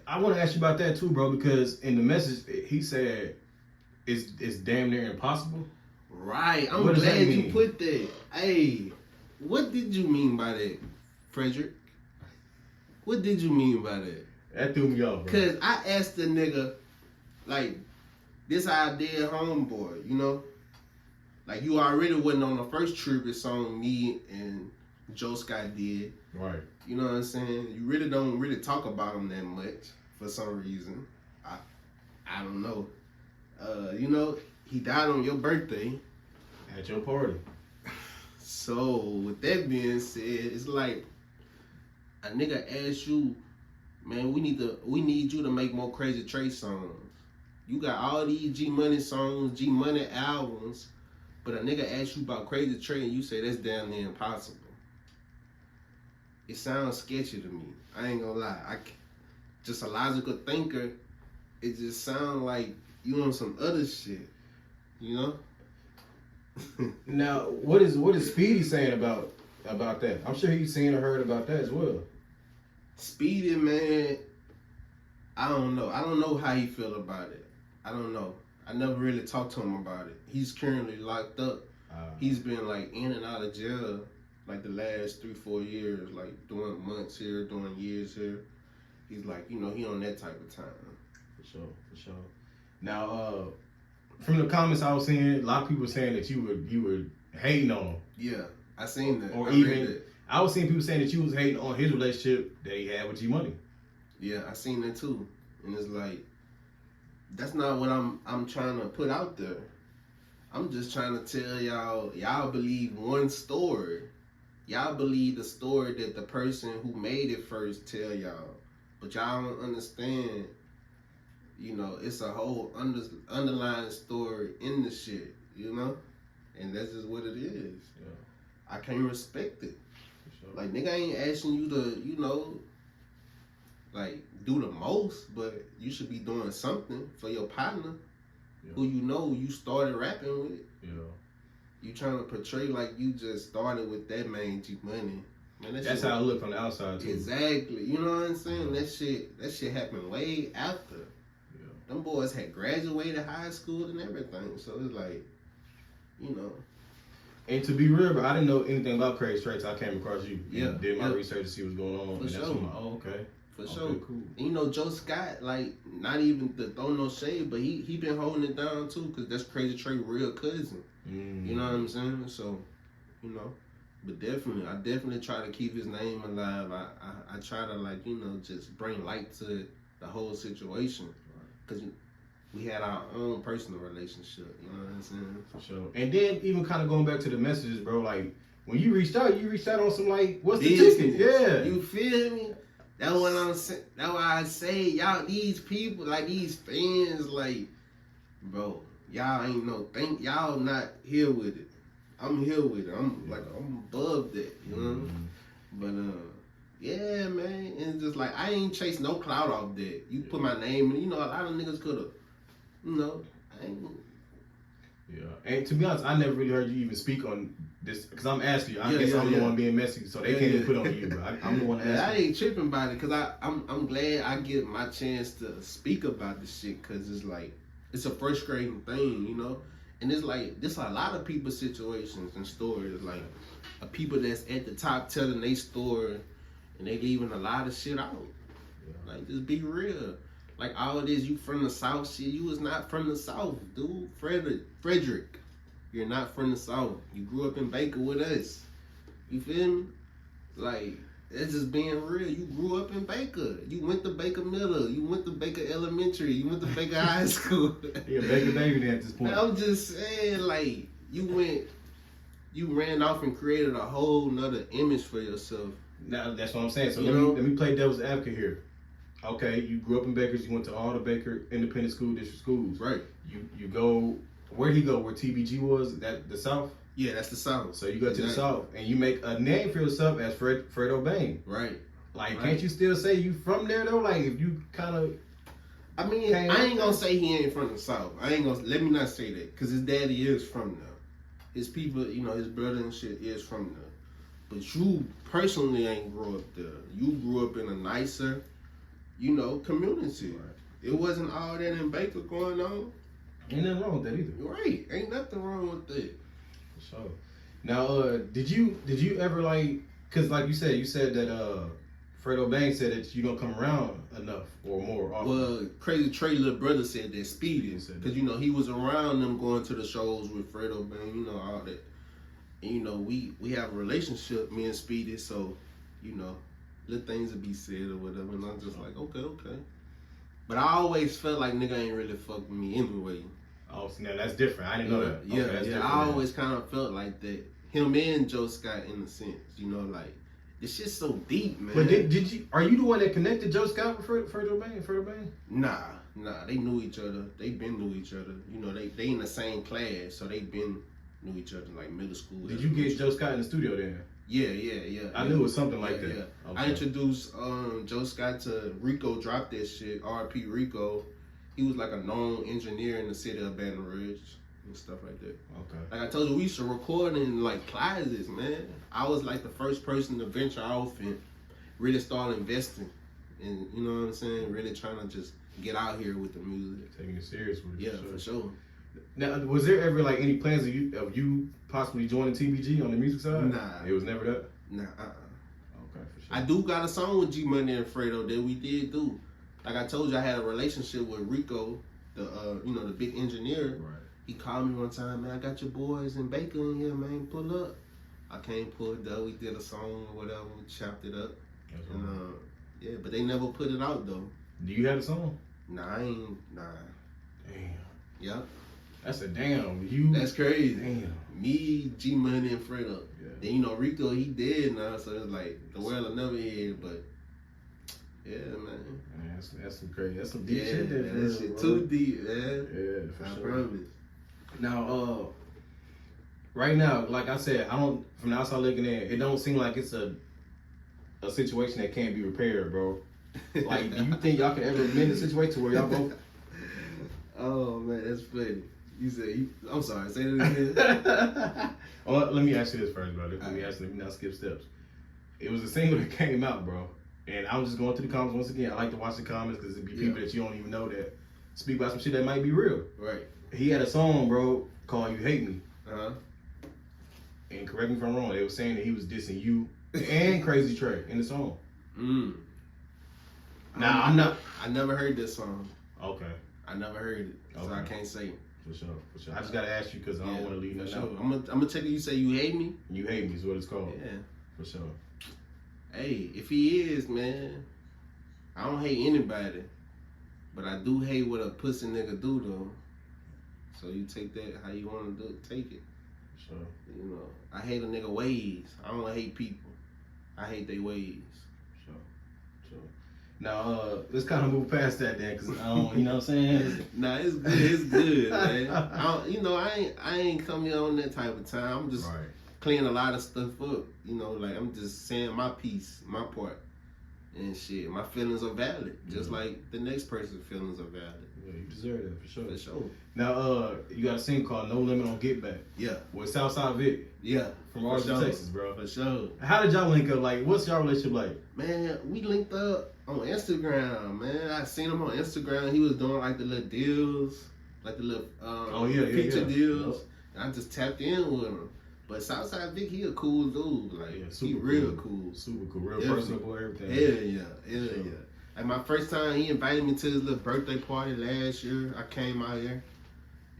I want to ask you about that too, bro, because in the message he said it's damn near impossible. Right. I'm glad you put that. Hey, what did you mean by that, Frederick? What did you mean by that? That threw me off, bro. Cause I asked the nigga, like, this how I did Homeboy, you know? Like, you already wasn't on the first tribute song me and Joe Scott did. Right. You know what I'm saying? You really don't really talk about him that much for some reason. I don't know. You know, he died on your birthday. At your party. So, with that being said, it's like a nigga asked you, man, we need you to make more Crazy Trey songs. You got all these G Money songs, G Money albums, but a nigga asked you about Crazy Trey and you say that's damn near impossible. It sounds sketchy to me. I ain't gonna lie. Just a logical thinker, it just sounds like you on some other shit, you know? Now, what is Speedy saying about that? I'm sure he's seen or heard about that as well. Speedy, man, I don't know. I don't know how he feel about it. I don't know. I never really talked to him about it. He's currently locked up. He's been like in and out of jail like the last 3-4 years, like doing months here, doing years here. He's like, you know, he on that type of time. For sure. Now, from the comments I was seeing, a lot of people saying that you were hating on him. Yeah, I seen that. I was seeing people saying that you was hating on his relationship that he had with G Money. Yeah, I seen that too. And it's like, that's not what I'm trying to put out there. I'm just trying to tell y'all believe one story. Y'all believe the story that the person who made it first tell y'all. But y'all don't understand, you know, it's a whole underlying story in the shit, you know? And that's just what it is. Yeah. I can't respect it. Sure. Like, nigga ain't asking you to, you know, like, do the most, but you should be doing something for your partner who you know you started rapping with. Yeah. You trying to portray like you just started with that man G Money. Man, that's how I look from the outside too. Exactly. You know what I'm saying? Yeah. That shit happened way after. Yeah. Them boys had graduated high school and everything. So it's like, you know. And to be real, bro, I didn't know anything about Crazy Trey till I came across you. Yeah. Did my research to see what's going on. For and sure. That's when I'm like, okay. For sure. Cool. And you know, Joe Scott, like, not even to throw no shade, but he been holding it down too, because that's Crazy Trey real cousin. You know what I'm saying? So, you know, but I definitely try to keep his name alive. I try to, like, you know, just bring light to the whole situation. Because we had our own personal relationship, you know what I'm saying? For sure. And then even kind of going back to the messages, bro, like, when you reached out on some, like, what's the ticket? Yeah. You feel me? That's what I'm saying. That's why I say, y'all, these people, like, these fans, like, bro, y'all ain't no think. Y'all not here with it. I'm here with it. I'm above that, you know? But, yeah, man. And just like, I ain't chase no clout off that. You put my name in, you know, a lot of niggas could have, you know, I ain't. Yeah. And to be honest, I never really heard you even speak on this, because I'm asking you. I guess I'm the one being messy, so they can't even put on you, bro. I'm the one asking. I ain't tripping about it, because I'm glad I get my chance to speak about this shit, because it's like, it's a frustrating thing, you know? And it's like, this a lot of people's situations and stories, like, people that's at the top telling their story, and they leaving a lot of shit out. Yeah. Like, just be real. Like, all of this, you from the South shit, you was not from the South, dude. Frederick, you're not from the South. You grew up in Baker with us. You feel me? Like, that's just being real. You grew up in Baker. You went to Baker Middle. You went to Baker Elementary. You went to Baker High School. Yeah, Baker baby at this point. Man, I'm just saying, like, you ran off and created a whole nother image for yourself. Now, that's what I'm saying. So let me play devil's advocate here. Okay, you grew up in Baker. You went to all the Baker Independent School District schools. Right. You go, where'd he go? Where TBG was? That the South? Yeah, that's the South. So you go to the South and you make a name for yourself as Fredo Bang. Right. Like, can't you still say you from there though? Like, if you kind of, I mean, I ain't gonna say he ain't from the South. Let me not say that, because his daddy is from there. His people, you know, his brother and shit is from there. But you personally ain't grew up there. You grew up in a nicer, you know, community. Right. It wasn't all that in Baker going on. Ain't nothing wrong with that either. Right. Ain't nothing wrong with that. For sure. Now, did you ever like, cause like you said that Fredo Bang said that you don't come around enough or more often. Well, Crazy Trey little brother said that Speedy, because you know he was around them going to the shows with Fredo Bang, you know, all that. And you know we have a relationship, me and Speedy, so you know little things would be said or whatever, and I'm just like okay. But I always felt like nigga ain't really fuck with me anyway. Oh, so now that's different. I didn't know that. Yeah, okay, yeah. I always kind of felt like that. Him and Joe Scott in a sense, you know, like. This shit's so deep, man. But did you? Are you the one that connected Joe Scott with Fredo Bang? Nah. They knew each other. They been knew each other. You know, they in the same class, so they been knew each other like middle school. Did you get Joe Scott in the studio then? Yeah. I knew it was something like that. Yeah. Okay. I introduced Joe Scott to Rico. Dropped that shit. R.P. Rico. He was like a known engineer in the city of Baton Rouge and stuff like that. Okay. Like I told you, we used to record in like closets, man. I was like the first person to venture off and really start investing, and you know what I'm saying, really trying to just get out here with the music, taking it serious with it. Yeah, for sure. Now, was there ever like any plans of you possibly joining TBG on the music side? Nah, it was never that. Nah. Okay, for sure. I do got a song with G Money and Fredo that we did do. Like I told you, I had a relationship with Rico, the you know, the big engineer. Right. He called me one time, man, I got your boys in Baker in here, man, pull up. I came, pulled up, we did a song or whatever, we chopped it up. And, yeah, but they never put it out though. Do you have a song? Nah. Damn. Yep. That's a damn. That's crazy. Damn. Me, G Money, and Fredo. Yeah. Then you know Rico, he dead now, so it's like the world will never end. But yeah, man. That's some crazy. That's some deep shit there. That shit too deep, man. Yeah, for I sure. promise. Now, right now, like I said, from the outside looking in, it don't seem like it's a situation that can't be repaired, bro. Like, do you think y'all could ever amend the situation where y'all both? Oh man, that's funny. You said I'm sorry. Say that again. Well, let me ask you this first, brother. Let me not skip steps. It was a single that came out, bro, and I'm just going through the comments once again. I like to watch the comments because it be people that you don't even know that speak about some shit that might be real. Right. He had a song, bro, called "You Hate Me." And correct me if I'm wrong. They were saying that he was dissing you and Crazy Trey in the song. Now I never heard this song. Okay. I never heard it, so I can't say it. For sure. I just gotta ask you because I don't want to leave nothing out. I'm gonna tell you say you hate me. You hate me is what it's called. Yeah. For sure. Hey, if he is, man, I don't hate anybody, but I do hate what a pussy nigga do though. So you take that how you want to do it, take it. Sure. You know, I hate a nigga ways. I don't hate people. I hate their ways. Sure. Now, let's kind of move past that then, cause I don't, you know what I'm saying? Nah, it's good. It's good, man. I ain't come here on that type of time. I'm just cleaning a lot of stuff up. You know, like I'm just saying my piece, my part, and shit. My feelings are valid, just like the next person's feelings are valid. Yeah, you deserve that for sure. For sure. Now, you got a single called "No Limit on Get Back." Yeah. With Southside Vic. Yeah. From Austin, Texas, bro. For sure. How did y'all link up? Like, what's y'all relationship like? Man, we linked up on Instagram, man. I seen him on Instagram. He was doing like the little deals, like the little feature deals. And I just tapped in with him. But Southside Vic, he a cool dude. Like, he real cool. Super cool. Real personable, everything. Hell yeah. Like, my first time, he invited me to his little birthday party last year. I came out here.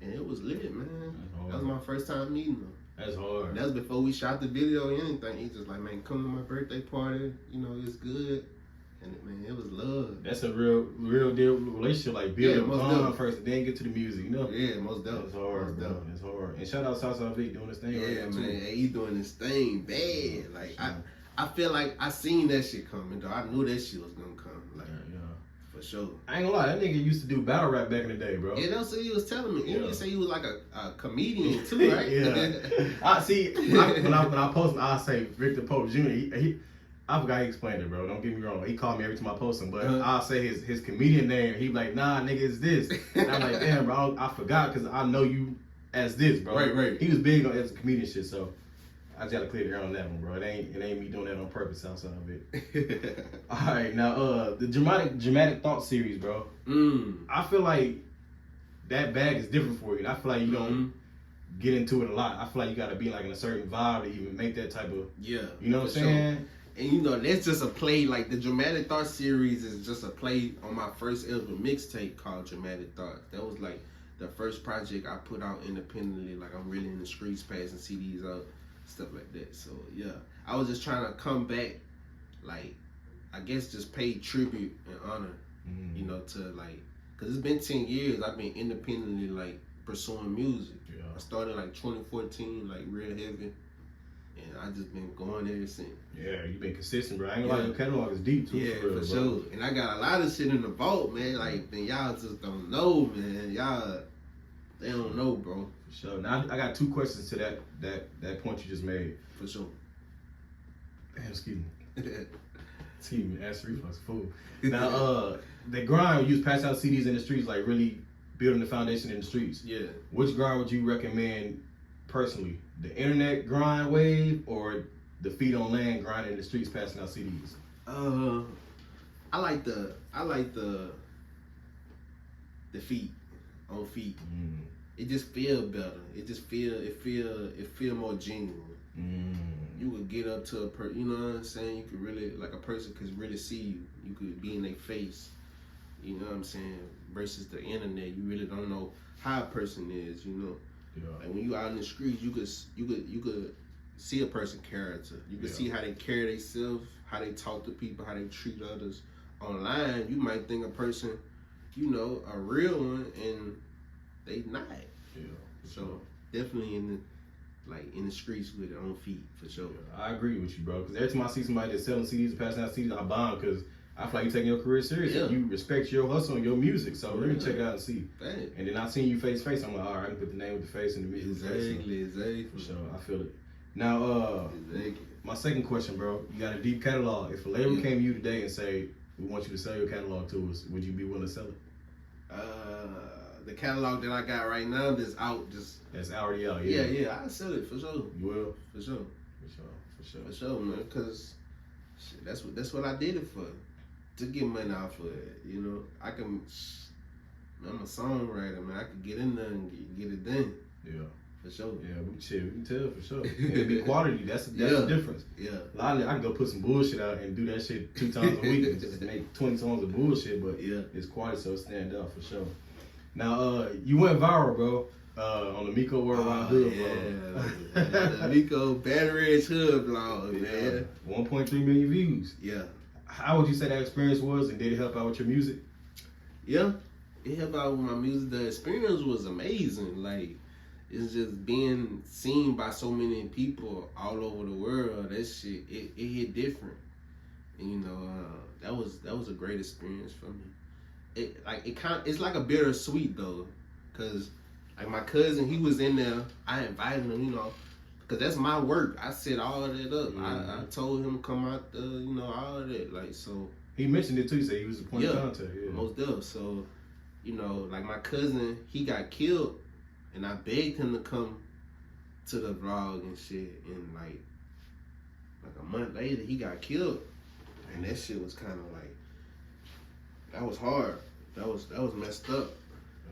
And it was lit, man. That was my first time meeting him. That's hard. That was before we shot the video or anything. He just like, man, come to my birthday party. You know, it's good. And man, it was love. That's a real deal relationship. Like building a bond first, and then get to the music. You know? Yeah, most definitely. It's hard, bro. It's hard. And shout out Southside Vic doing his thing. Yeah, man. Hey, he doing his thing bad. Like I feel like I seen that shit coming. Though I knew that shit was gonna come. Like, for sure. I ain't gonna lie, that nigga used to do battle rap back in the day, bro. Yeah, that's what he was telling me. And Yeah. he said he was like a comedian too, right? Yeah. I see. When I post him, I say Victor Pope Jr. I forgot he explained it, bro. Don't get me wrong. He called me every time I post him, but I'll say his comedian name. He be like, nah, nigga, it's this. And I'm like, damn, bro, I forgot because I know you as this, bro. Right. He was big on as a comedian shit, so I just gotta clear the air on that one, bro. It ain't me doing that on purpose outside of it. All right, now the dramatic thought series, bro. I feel like that bag is different for you. And I feel like you don't get into it a lot. I feel like you gotta be like in a certain vibe to even make that type of you know what I'm saying? Sure. And you know, that's just a play. Like the Dramatic Thought series is just a play on my first ever mixtape called Dramatic Thoughts. That was like the first project I put out independently. Like I'm really in the streets, passing CDs out, stuff like that. So yeah, I was just trying to come back, like I guess just pay tribute and honor, you know, to like, cause it's been 10 years I've been independently like pursuing music. Yeah. I started like 2014, like real heavy. And I just been going ever since. Yeah, you been consistent, bro. I ain't gonna lie, your catalog is deep too. Yeah, for real, for sure. And I got a lot of shit in the vault, man. Like, man, y'all just don't know, man. Y'all, they don't know, bro. For sure. Now I got 2 questions to that point you just made. For sure. Damn, excuse me. Excuse me, ass reflux, fool. Now, the grind, you was passing out CDs in the streets, like really building the foundation in the streets. Yeah. Which grind would you recommend personally? The internet grind wave or the feet on land grind in the streets passing out CDs? I like the feet on feet. It just feel better. It just feel more genuine. You could get up to you know what I'm saying? You could really, like a person could really see you. You could be in their face. You know what I'm saying? Versus the internet, you really don't know how a person is, you know? Yeah. Like when you out in the streets, you could see a person's character. You could see how they carry themselves, how they talk to people, how they treat others. Online, you might think a person, you know, a real one, and they not. Yeah. So definitely in the streets with their own feet, for sure. Yeah, I agree with you, bro. Because every time I see somebody that's selling CDs and passing out CDs, I buy them because I feel like you taking your career serious. Yeah. You respect your hustle and your music. So let me check it out and see. Bang. And then I seen you face to face. I'm like, all right, I can put the name with the face and the music. Exactly. For sure, I feel it. Now, my second question, bro. You got a deep catalog. If a label came to you today and say, we want you to sell your catalog to us, would you be willing to sell it? The catalog that I got right now that's already out. Yeah, I sell it for sure. You will? For sure, man. Cause shit, that's what I did it for, to get money off of it. You know, I'm a songwriter, man. I could get in there and get it done. Yeah. For sure. Yeah, we can tell for sure. And it be quality. That's the difference. Yeah. A lot of I can go put some bullshit out and do that shit 2 times a week and just make 20 songs of bullshit, but it's quality, so it stand out for sure. Now, you went viral, bro, on the Miko Worldwide Hood vlog. The Miko Baton Rouge Hood vlog, man. 1.3 million views. Yeah. How would you say that experience was, and did it help out with your music? Yeah, it helped out with my music. The experience was amazing. Like, it's just being seen by so many people all over the world. That shit, it hit different. And, you know, that was a great experience for me. It's like a bittersweet though, cause like my cousin, he was in there. I invited him, you know, cause that's my work. I set all that up. I told him to come out, you know, all of that. Like, so he mentioned it too. He said he was a point of contact. Yeah, most of. So, you know, like my cousin, he got killed, and I begged him to come to the vlog and shit. And like a month later, he got killed, and that shit was kind of like. That was hard. That was messed up.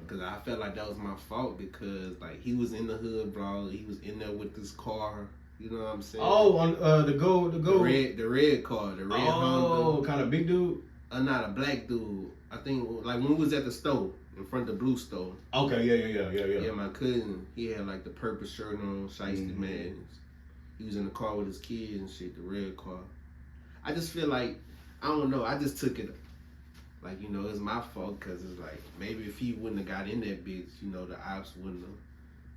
Cause I felt like that was my fault because like he was in the hood vlog. He was in there with this car. You know what I'm saying? Oh, on the red car, the red Honda. Oh, kind of big dude. Not a black dude. I think like when we was at the store in front of the blue store. Okay, yeah. Yeah, my cousin, he had like the purple shirt on, shiesty man. He was in the car with his kids and shit. The red car. I just feel like I don't know. I just took it. Like, you know, it's my fault because it's like, maybe if he wouldn't have got in that bitch, you know, the ops wouldn't have,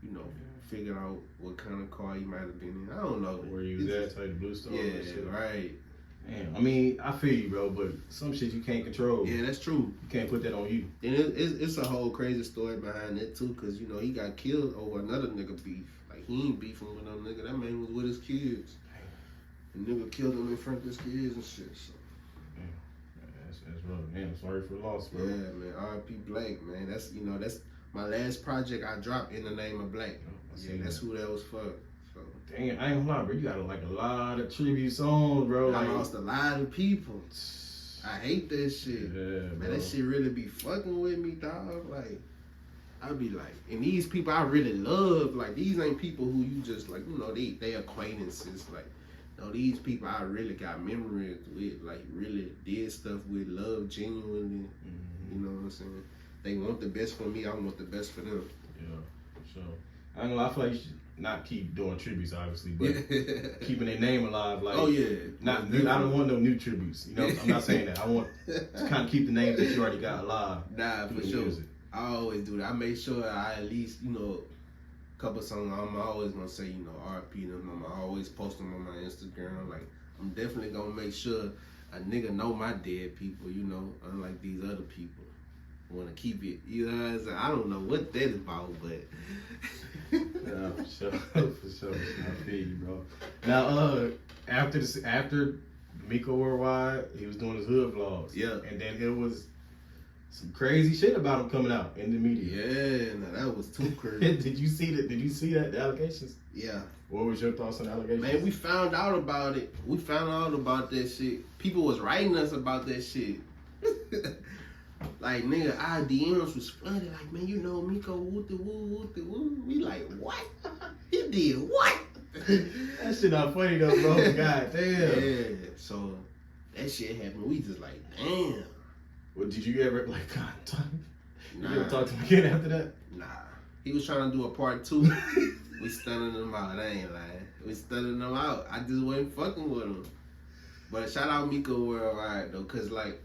you know, figured out what kind of car he might have been in. I don't know. Where you was at, like the blue store. Yeah, right. Damn, I mean, I feel you, bro, but some shit you can't control. Yeah, that's true. You can't put that on you. And it's a whole crazy story behind that too, cause you know he got killed over another nigga beef. Like he ain't beefing with no nigga. That man was with his kids. The nigga killed him in front of his kids and shit. So. That's rough. Man, sorry for the loss, bro. Yeah, man. R.I.P. Black, man. That's that's my last project I dropped in the name of Black. Yeah, that's who that was for. So. Dang, I ain't gonna lie, bro. You got like a lot of tribute songs, bro. I Like, lost a lot of people. I hate that shit. Yeah, man, bro. that shit really be fucking with me, dog. Like, I be like, and these people I really love, like, these ain't people who you just, like, you know, they acquaintances. Like, no, these people I really got memories with, like, really did stuff with, love genuinely. You know what I'm saying? They want the best for me, I want the best for them. Yeah, for sure. I ain't gonna lie, I feel like you should not keep doing tributes, obviously, but keeping their name alive. Like, oh yeah, not I don't want no new tributes. You know, I'm not saying that. I want to kind of keep the names that you already got alive. Nah, for sure. I always do that. I make sure I at least, you know, a couple songs. I'm always gonna say, you know, RP them. I'm always post them on my Instagram. Like, I'm definitely gonna make sure a nigga know my dead people. You know, unlike these other people. Want to keep it, you know what I'm saying? I don't know what that is about, but yeah, for sure. I feel you, bro. Now, after Miko Worldwide, he was doing his hood vlogs. Yeah, and then there was some crazy shit about him coming out in the media. Yeah, no, that was too crazy. Did you see that? Did you see that? The allegations? Yeah. What was your thoughts on the allegations? Man, we found out about it. We found out about that shit. People was writing us about that shit. Like, nigga, our DMs was flooded. Like, man, you know, Miko, woo. We like, what? He did what? That shit not funny though, bro. God damn. Yeah. So that shit happened. We just like, damn. Well, did you ever like talk? Nah. You ever talk to him again after that? Nah. He was trying to do a part 2. We stunning him out. I ain't lying. We stunning him out. I just wasn't fucking with him. But shout out Miko Worldwide though, cause like,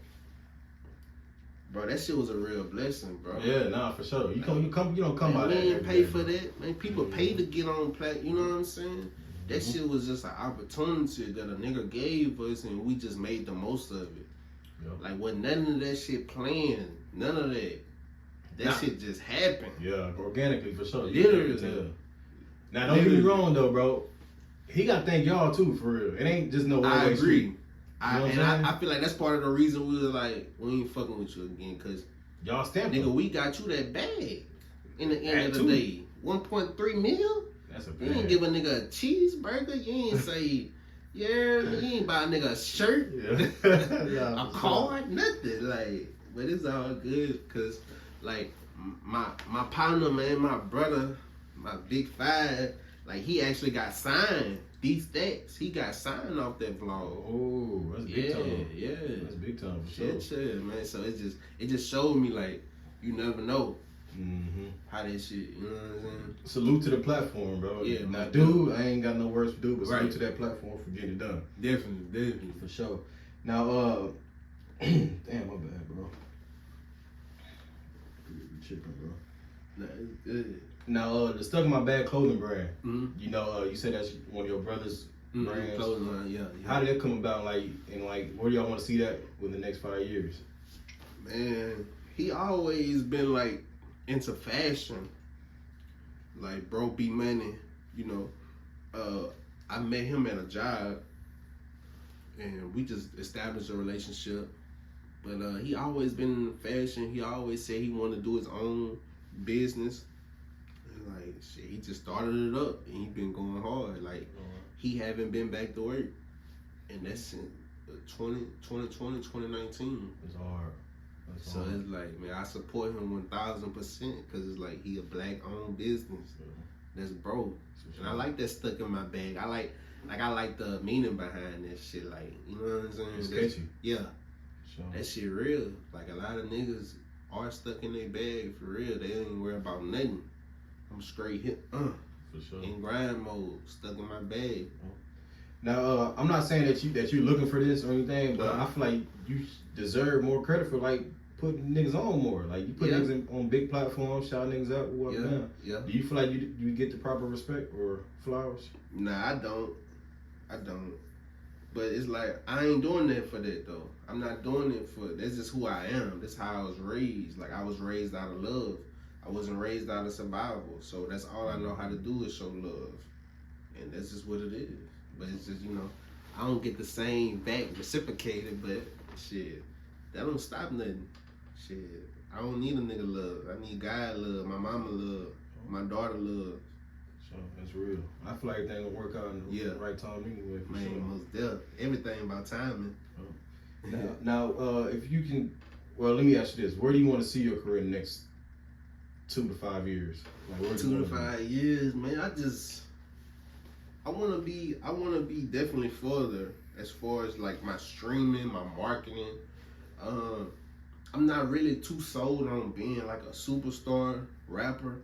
bro, that shit was a real blessing, bro. Yeah, nah, for sure. You don't come man, by we that. ain't pay for that, man. People pay to get on you know what I'm saying? That shit was just an opportunity that a nigga gave us, and we just made the most of it. Yep. Like, wasn't none of that shit planned, none of that. That shit just happened. Yeah, organically for sure. Literally. Yeah. Now, don't get me wrong though, bro. He got to thank y'all too, for real. It ain't just no. I agree. You know I feel like that's part of the reason we was like, we ain't fucking with you again, cause y'all stamped nigga, him. we got you that bag. In the end of At the day, 1.3 mil. That's a bag. You ain't give a nigga a cheeseburger. You ain't say, yeah. You ain't buy a nigga a shirt, Yeah. a card, nothing. Like, but it's all good, cause like my partner, man, my brother, my big 5, like he actually got signed. These stacks, he got signed off that vlog. Oh, that's big time. Yeah. That's big time for sure. Shit, man. So it just showed me like you never know how that shit. You know what I'm saying? Salute to the platform, bro. Yeah. Now, dude, I ain't got no words for dude, but salute to that platform for getting it done. Definitely. For sure. Now, damn, my bad, bro. You tripping, bro. Nah, it's good. Now, the Stuck in My Bag clothing brand. Mm-hmm. You know, you said that's one of your brother's brands. Clothing line, yeah. How did that come about? Like, and like, where do y'all want to see that within the next 5 years? Man, he always been like into fashion. Like, bro, be money. You know, I met him at a job, and we just established a relationship. But he always been in fashion. He always said he wanted to do his own business. And like, shit, he just started it up, and he been going hard. Like, he haven't been back to work, and that's in 2020, 2019. It's hard. So it's like, man, I support him 1000% because it's like he a black-owned business. That's broke, and I like that stuck in my bag. I like the meaning behind that shit. Like, you know what I'm saying? It's catchy. Yeah, Sure. that shit real. Like, a lot of niggas are stuck in their bag for real. They ain't worry about nothing. I'm straight hit, For sure. in grind mode, stuck in my bag. Now, I'm not saying that you're looking for this or anything, but I feel like you deserve more credit for like putting niggas on more. Like, you put niggas on big platforms, shout niggas out, what down. Yeah. Do you feel like you get the proper respect or flowers? Nah, I don't. But it's like I ain't doing that for that though. I'm not doing it for that's just who I am. That's how I was raised. Like I was raised out of love. I wasn't raised out of survival. So that's all I know how to do is show love. And that's just what it is. But it's just, I don't get the same back reciprocated, but shit, that don't stop nothing. Shit. I don't need a nigga love. I need God love, my mama love, my daughter love. So that's real. I feel like everything will work out in the right time anyway. For Man, sure. most definitely. Everything about timing. Now, if you can, well, let me ask you this: where do you want to see your career in the next 2 to 5 years? Like, where 2 to 5 years, man. I want to be definitely further as far as like my streaming, my marketing. I'm not really too sold on being like a superstar rapper.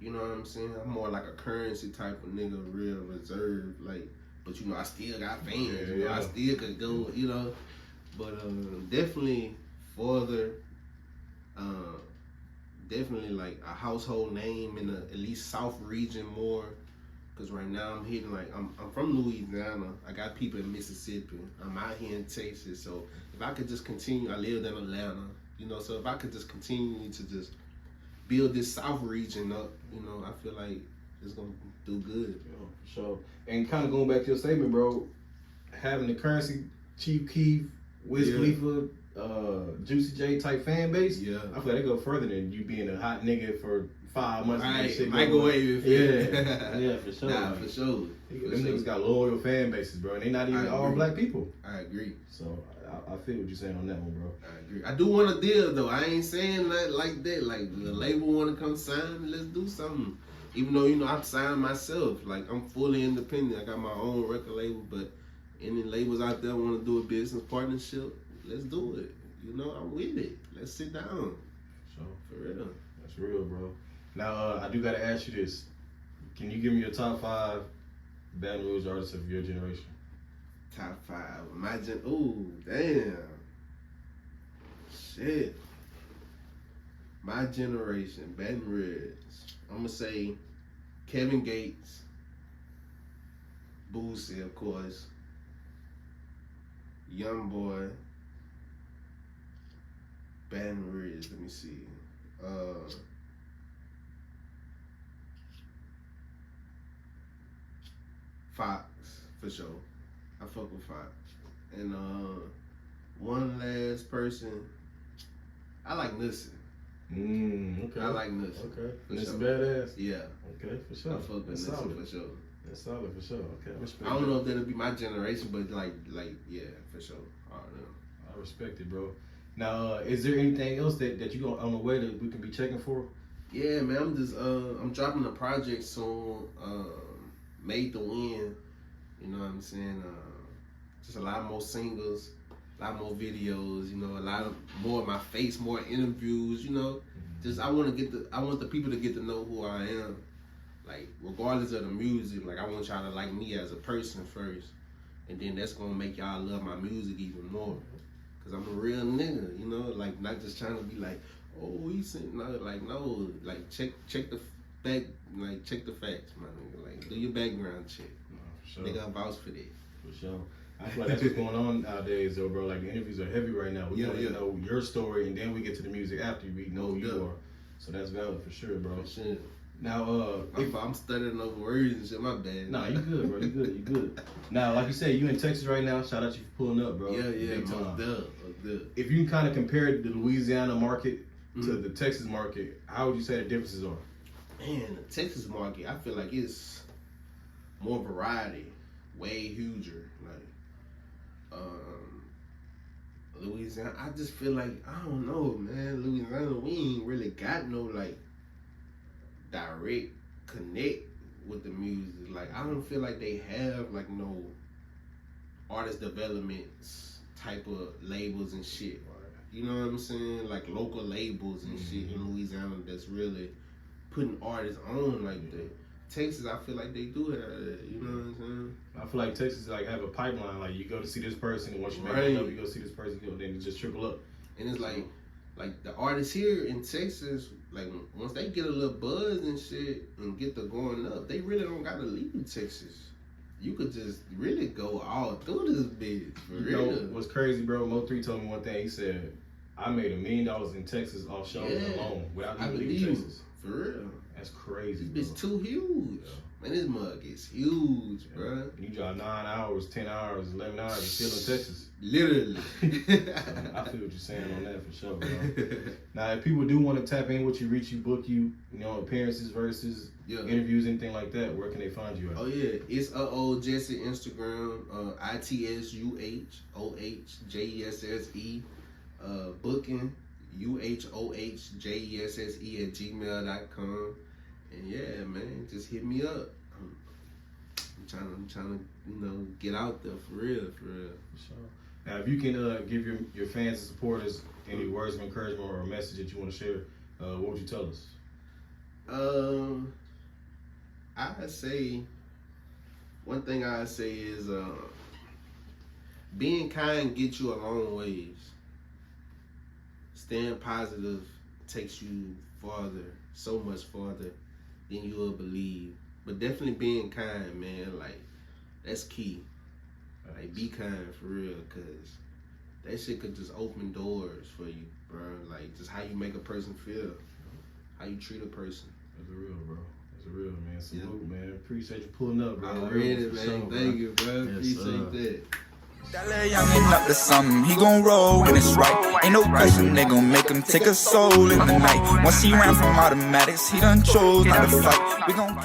You know what I'm saying? I'm more like a currency type of nigga, real reserved. Like, but I still got fans. I still could go. But definitely further. Definitely like a household name in the at least South region more. Cause right now I'm hitting like I'm from Louisiana. I got people in Mississippi. I'm out here in Texas. So if I could just continue, I lived in Atlanta. So if I could just continue to just build this South region up, I feel like it's gonna do good. Yeah, for sure. And kind of going back to your statement, bro, having the Currency, Chief Keef, Wiz Khalifa, Juicy J type fan base. Yeah, I feel like they go further than you being a hot nigga for 5 months. Right, microwave. Yeah, for sure. Nah, for sure. Them niggas got loyal fan bases, bro, and they not even all black people. I agree. So I feel what you're saying on that one, bro. I agree. I do want a deal though. I ain't saying that like that. Like the label want to come sign, let's do something. Even though I've signed myself. Like I'm fully independent. I got my own record label, but any labels out there want to do a business partnership, let's do it. I'm with it. Let's sit down. So for real. That's real, bro. Now I do gotta ask you this: can you give me your top 5 Baton Rouge artists of your generation? Top 5. Ooh, damn. Shit. My generation, Baton Rouge. I'm gonna say Kevin Gates, Boosie, of course, Young Boy, Baton Rouge. Let me see. Fox, for sure. I fuck with Fox. And one last person, I like Nussin. Okay. I like Nussin. Okay. That's sure. badass. Yeah. Okay, for sure. I fuck with Nussin for sure. That's solid for sure. Okay, I respect. I don't know if that'll be my generation, but like yeah, for sure. I respect it, bro. Now, is there anything else that you on the way that we can be checking for? Yeah, man. I'm just I'm dropping a project soon. Made to Win. You know what I'm saying? Just a lot more singles, a lot more videos. A lot of more of my face, more interviews. Just I want the people to get to know who I am. Like regardless of the music, like I want y'all to like me as a person first, and then that's gonna make y'all love my music even more. Cause I'm a real nigga, like not just trying to be like, oh, he sing, no, like check the fact, like check the facts, my nigga, like do your background check. For sure. Nigga, I vouch for that. For sure. I feel like that's what's going on nowadays, though, bro. Like the interviews are heavy right now. We want to know your story, and then we get to the music after we know who you are. So that's valid for sure, bro. For sure. Now, if I'm stuttering over words and shit, my bad. Nah, you good, bro. You good. Now, like you said, you in Texas right now. Shout out you for pulling up, bro. Yeah, Big time. Most If you kind of compare the Louisiana market to the Texas market, how would you say the differences are? Man, the Texas market, I feel like it's more variety, way huger. Like, Louisiana, I just feel like, I don't know, man. Louisiana, we ain't really got no, like, direct connect with the music. Like, I don't feel like they have, like, no artist developments type of labels and shit. You know what I'm saying? Like, local labels and shit in Louisiana that's really putting artists on like that. Texas, I feel like they do have that. You know what I'm saying? I feel like Texas like have a pipeline. Like you go to see this person, and once you make it up, you go see this person, then it just trickle up. And it's like the artists here in Texas, like once they get a little buzz and shit and get the going up, they really don't gotta leave Texas. you could just really go all through this bitch. For You know real. what's crazy, bro? Mo3 told me one thing. He said, I made $1 million in Texas off shows alone without I even believe leaving you. Texas. For real. That's crazy, This bro. bitch too huge. Man, this mug is huge, bro. You drive 9 hours, 10 hours, 11 hours, you're still in Texas. Literally. I feel what you're saying on that for sure, bro. Now, if people do want to tap in with you, reach you, book you, you know, appearances, versus interviews, anything like that, where can they find you at? Oh yeah, it's Jesse Instagram, ITSUHOHJESSE, booking UHOHJESSE@gmail.com, and yeah, man, just hit me up. I'm trying to, you know, get out there for real. For sure. Now, if you can give your fans and supporters any words of encouragement or a message that you want to share, what would you tell us? I say, one thing I say is, being kind gets you a long ways. Staying positive takes you farther, so much farther than you will believe. But definitely being kind, man, like, that's key. Like, be kind for real, cause that shit could just open doors for you, bro. Like, just how you make a person feel, how you treat a person. That's real, bro. That's real, man. Salute, man. Appreciate you pulling up, bro. I'm ready, man. Sure, Thank you, bro. Yes, Appreciate that. That little youngin' up to something, he gon' roll when it's right. Ain't no question, they gon' make him take a soul in the night. Once he ran from automatics, he done chose not to fight. We gon'